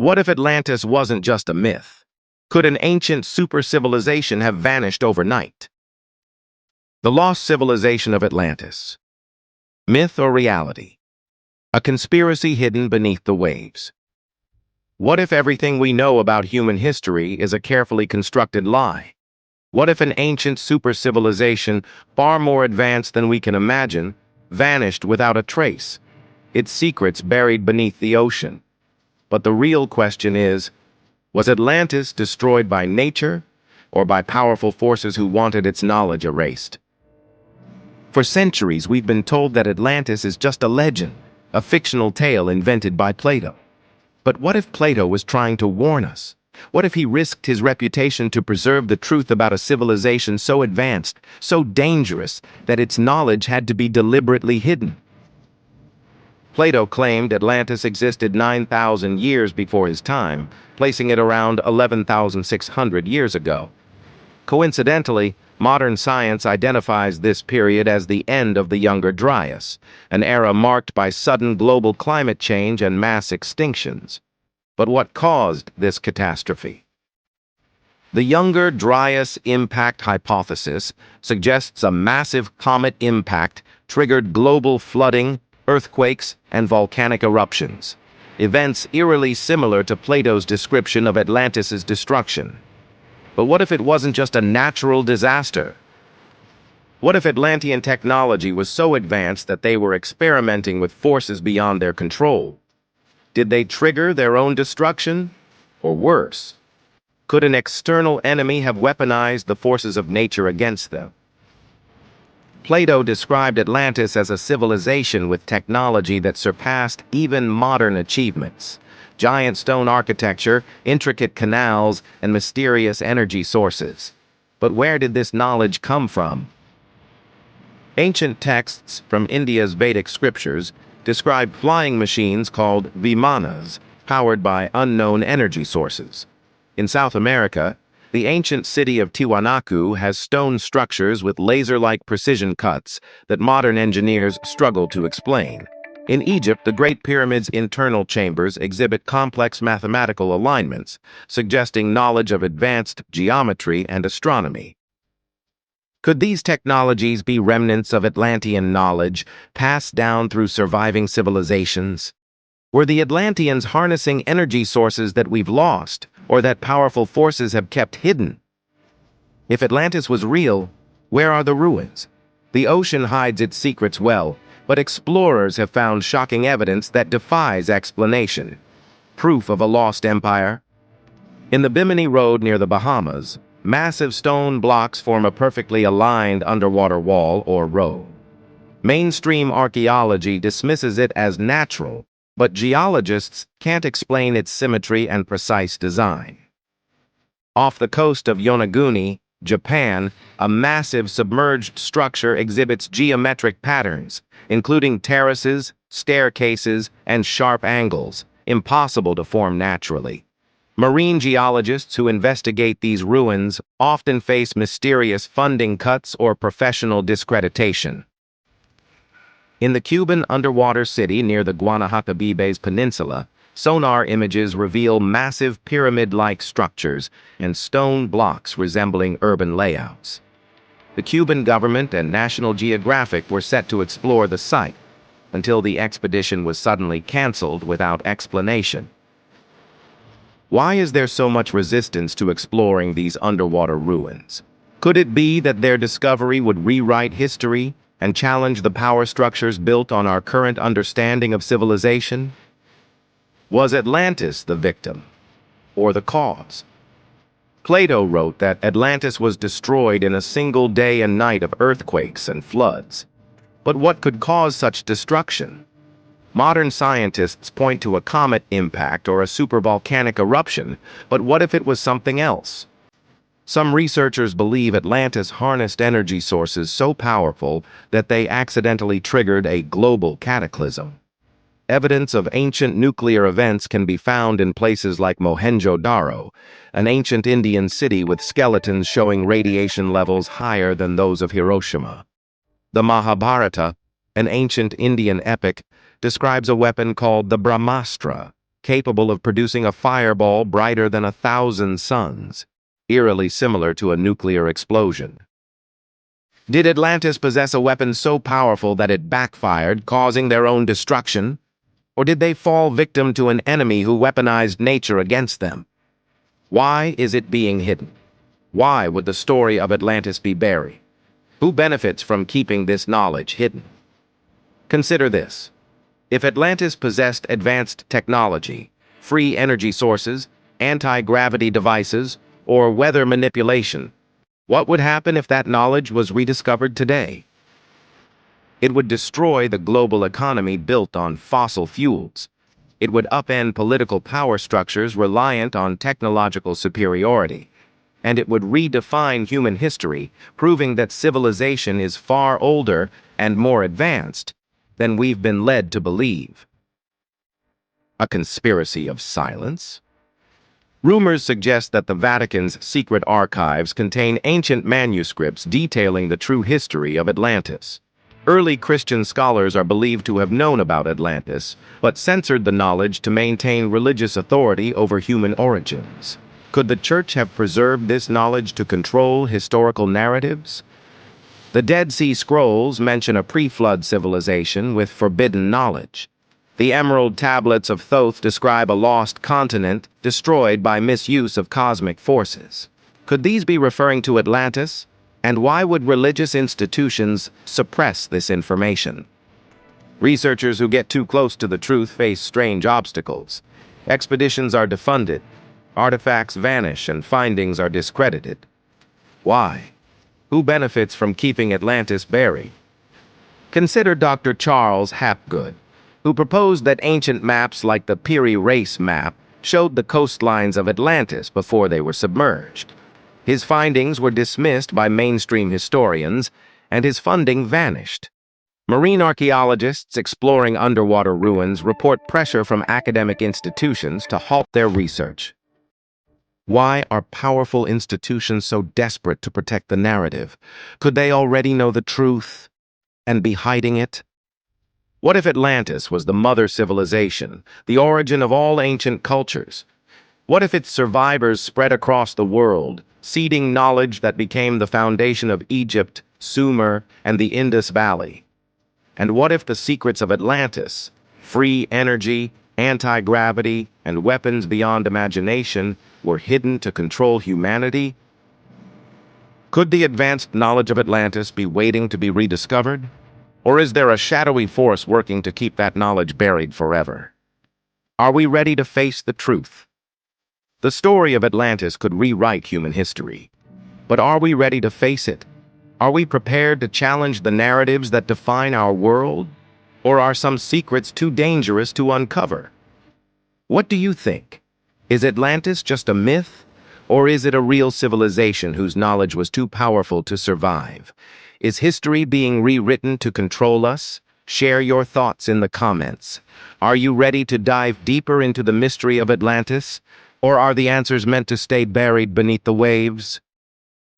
What if Atlantis wasn't just a myth? Could an ancient super-civilization have vanished overnight? The lost civilization of Atlantis. Myth or reality? A conspiracy hidden beneath the waves. What if everything we know about human history is a carefully constructed lie? What if an ancient super-civilization, far more advanced than we can imagine, vanished without a trace, its secrets buried beneath the ocean? But the real question is, was Atlantis destroyed by nature or by powerful forces who wanted its knowledge erased? For centuries, we've been told that Atlantis is just a legend, a fictional tale invented by Plato. But what if Plato was trying to warn us? What if he risked his reputation to preserve the truth about a civilization so advanced, so dangerous, that its knowledge had to be deliberately hidden? Plato claimed Atlantis existed 9,000 years before his time, placing it around 11,600 years ago. Coincidentally, modern science identifies this period as the end of the Younger Dryas, an era marked by sudden global climate change and mass extinctions. But what caused this catastrophe? The Younger Dryas impact hypothesis suggests a massive comet impact triggered global flooding, earthquakes, and volcanic eruptions, events eerily similar to Plato's description of Atlantis's destruction. But what if it wasn't just a natural disaster? What if Atlantean technology was so advanced that they were experimenting with forces beyond their control? Did they trigger their own destruction? Or worse, could an external enemy have weaponized the forces of nature against them? Plato described Atlantis as a civilization with technology that surpassed even modern achievements. Giant stone architecture, intricate canals, and mysterious energy sources. But where did this knowledge come from? Ancient texts from India's Vedic scriptures describe flying machines called vimanas, powered by unknown energy sources. In South America, the ancient city of Tiwanaku has stone structures with laser-like precision cuts that modern engineers struggle to explain. In Egypt, the Great Pyramid's internal chambers exhibit complex mathematical alignments, suggesting knowledge of advanced geometry and astronomy. Could these technologies be remnants of Atlantean knowledge passed down through surviving civilizations? Were the Atlanteans harnessing energy sources that we've lost, or that powerful forces have kept hidden? If Atlantis was real, where are the ruins? The ocean hides its secrets well, but explorers have found shocking evidence that defies explanation. Proof of a lost empire? In the Bimini Road near the Bahamas, massive stone blocks form a perfectly aligned underwater wall or row. Mainstream archaeology dismisses it as natural, but geologists can't explain its symmetry and precise design. Off the coast of Yonaguni, Japan, a massive submerged structure exhibits geometric patterns, including terraces, staircases, and sharp angles, impossible to form naturally. Marine geologists who investigate these ruins often face mysterious funding cuts or professional discreditation. In the Cuban underwater city near the Guanahatabibes Peninsula, sonar images reveal massive pyramid-like structures and stone blocks resembling urban layouts. The Cuban government and National Geographic were set to explore the site, until the expedition was suddenly canceled without explanation. Why is there so much resistance to exploring these underwater ruins? Could it be that their discovery would rewrite history and challenge the power structures built on our current understanding of civilization? Was Atlantis the victim, or the cause? Plato wrote that Atlantis was destroyed in a single day and night of earthquakes and floods. But what could cause such destruction? Modern scientists point to a comet impact or a supervolcanic eruption, but what if it was something else? Some researchers believe Atlantis harnessed energy sources so powerful that they accidentally triggered a global cataclysm. Evidence of ancient nuclear events can be found in places like Mohenjo-Daro, an ancient Indian city with skeletons showing radiation levels higher than those of Hiroshima. The Mahabharata, an ancient Indian epic, describes a weapon called the Brahmastra, capable of producing a fireball brighter than 1,000 suns, eerily similar to a nuclear explosion. Did Atlantis possess a weapon so powerful that it backfired, causing their own destruction? Or did they fall victim to an enemy who weaponized nature against them? Why is it being hidden? Why would the story of Atlantis be buried? Who benefits from keeping this knowledge hidden? Consider this. If Atlantis possessed advanced technology, free energy sources, anti-gravity devices, or weather manipulation, what would happen if that knowledge was rediscovered today? It would destroy the global economy built on fossil fuels. It would upend political power structures reliant on technological superiority. And it would redefine human history, proving that civilization is far older and more advanced than we've been led to believe. A conspiracy of silence? Rumors suggest that the Vatican's secret archives contain ancient manuscripts detailing the true history of Atlantis. Early Christian scholars are believed to have known about Atlantis, but censored the knowledge to maintain religious authority over human origins. Could the Church have preserved this knowledge to control historical narratives? The Dead Sea Scrolls mention a pre-flood civilization with forbidden knowledge. The Emerald Tablets of Thoth describe a lost continent destroyed by misuse of cosmic forces. Could these be referring to Atlantis? And why would religious institutions suppress this information? Researchers who get too close to the truth face strange obstacles. Expeditions are defunded, artifacts vanish, and findings are discredited. Why? Who benefits from keeping Atlantis buried? Consider Dr. Charles Hapgood, who proposed that ancient maps like the Piri Reis map showed the coastlines of Atlantis before they were submerged. His findings were dismissed by mainstream historians, and his funding vanished. Marine archaeologists exploring underwater ruins report pressure from academic institutions to halt their research. Why are powerful institutions so desperate to protect the narrative? Could they already know the truth and be hiding it? What if Atlantis was the mother civilization, the origin of all ancient cultures? What if its survivors spread across the world, seeding knowledge that became the foundation of Egypt, Sumer, and the Indus Valley? And what if the secrets of Atlantis, free energy, anti-gravity, and weapons beyond imagination, were hidden to control humanity? Could the advanced knowledge of Atlantis be waiting to be rediscovered? Or is there a shadowy force working to keep that knowledge buried forever? Are we ready to face the truth? The story of Atlantis could rewrite human history. But are we ready to face it? Are we prepared to challenge the narratives that define our world? Or are some secrets too dangerous to uncover? What do you think? Is Atlantis just a myth? Or is it a real civilization whose knowledge was too powerful to survive? Is history being rewritten to control us? Share your thoughts in the comments. Are you ready to dive deeper into the mystery of Atlantis? Or are the answers meant to stay buried beneath the waves?